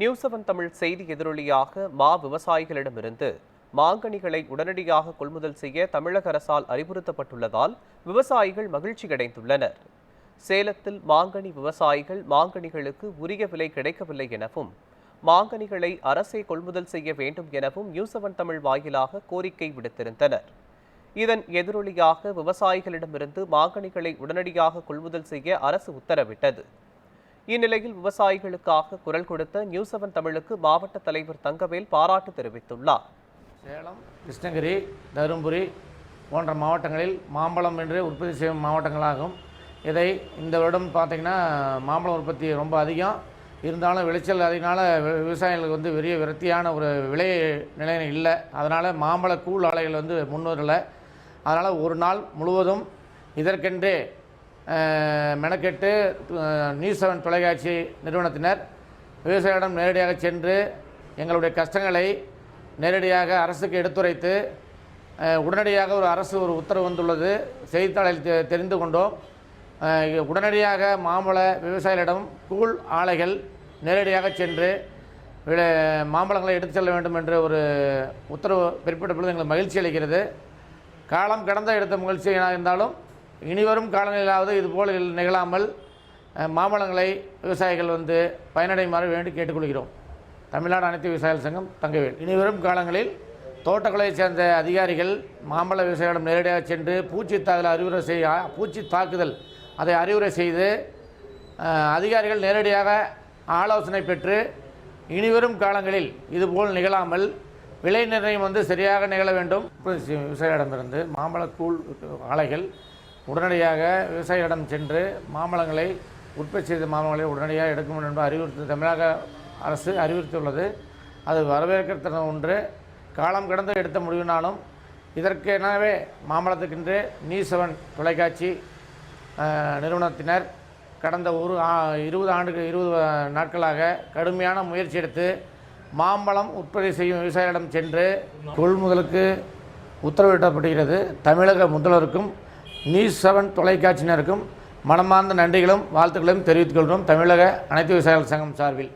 நியூஸ்7 தமிழ் செய்தி எதிரொலியாக விவசாயிகளிடமிருந்து மாங்கனிகளை உடனடியாக கொள்முதல் செய்ய தமிழக அரசால் அறிவுறுத்தப்பட்டுள்ளதால் விவசாயிகள் மகிழ்ச்சியடைந்துள்ளனர். சேலத்தில் மாங்கனி விவசாயிகள் மாங்கனிகளுக்கு உரிய விலை கிடைக்கவில்லை எனவும் மாங்கனிகளை அரசே கொள்முதல் செய்ய வேண்டும் எனவும் நியூஸ்7 தமிழ் வாயிலாக கோரிக்கை விடுத்திருந்தனர். இதன் எதிரொலியாக விவசாயிகளிடமிருந்து மாங்கனிகளை உடனடியாக கொள்முதல் செய்ய அரசு உத்தரவிட்டது. இந்நிலையில் விவசாயிகளுக்காக குரல் கொடுத்த நியூஸ்7 தமிழுக்கு மாவட்ட தலைவர் தங்கவேல் பாராட்டு தெரிவித்துள்ளார். சேலம், கிருஷ்ணகிரி, தருமபுரி போன்ற மாவட்டங்களில் மாம்பழம் என்று உற்பத்தி செய்யும் மாவட்டங்களாகும். இதை இந்த வருடம் பார்த்திங்கன்னா மாம்பழம் உற்பத்தி ரொம்ப அதிகம் இருந்தாலும் விளைச்சல் அதிகனால விவசாயிகளுக்கு பெரிய விரத்தியான ஒரு விலை நிலையம் இல்லை. அதனால் மாம்பழ கூழ் ஆலைகள் முன்வரலை. அதனால் ஒரு நாள் முழுவதும் இதற்கென்றே மெனக்கெட்டு நியூஸ்7 தொலைக்காட்சி நிறுவனத்தினர் விவசாயிகளிடம் நேரடியாக சென்று எங்களுடைய கஷ்டங்களை நேரடியாக அரசுக்கு எடுத்துரைத்து உடனடியாக அரசு உத்தரவு வந்துள்ளது. செய்தித்தாளில் தெரிந்து கொண்டோம். உடனடியாக மாம்பழ விவசாயிகளிடம் கூழ் ஆலைகள் நேரடியாக சென்று மாம்பழங்களை எடுத்து செல்ல வேண்டும் என்ற ஒரு உத்தரவு பிறப்பிக்கப்பட்டது எங்களுக்கு மகிழ்ச்சி அளிக்கிறது. காலம் கடந்த எடுத்த மகிழ்ச்சியாக இருந்தாலும் இனிவரும் காலங்களிலாவது இதுபோல் நிகழாமல் மாம்பழங்களை விவசாயிகள் பயனடையுமாறு வேண்டி கேட்டுக்கொள்கிறோம். தமிழ்நாடு அனைத்து விவசாயிகள் சங்கம் தங்கவேல். இனிவரும் காலங்களில் தோட்டக்கலையைச் சேர்ந்த அதிகாரிகள் மாம்பழ விவசாயிகளிடம் நேரடியாக சென்று பூச்சி தாக்குதல் அதை அறிவுரை செய்து அதிகாரிகள் நேரடியாக ஆலோசனை பெற்று இனிவரும் காலங்களில் இதுபோல் நிகழாமல் விலை நிர்ணயம் சரியாக நிகழ வேண்டும். விவசாயிகளிடமிருந்து மாம்பழக்கூழ் ஆலைகள் உடனடியாக விவசாயிகளிடம் சென்று மாம்பழங்களை உற்பத்தி செய்த மாம்பழங்களை உடனடியாக எடுக்கும் என்று தமிழக அரசு அறிவுறுத்தியுள்ளது. அது வரவேற்கிற ஒன்று. காலம் கடந்து எடுத்த முடிவினாலும் இதற்கெனவே மாம்பழத்துக்கென்று நியூஸ்7 தொலைக்காட்சி நிறுவனத்தினர் கடந்த 20 நாட்களாக கடுமையான முயற்சி எடுத்து மாம்பழம் உற்பத்தி செய்யும் விவசாயிகளிடம் சென்று கொள்முதலுக்கு உத்தரவிடப்படுகிறது. தமிழக முதல்வருக்கும் நியூஸ்7 தொலைக்காட்சியினருக்கும் மனமார்ந்த நன்றிகளும் வாழ்த்துக்களையும் தெரிவித்துக் கொள்கிறோம் தமிழக அனைத்து விவசாயிகள் சங்கம் சார்பில்.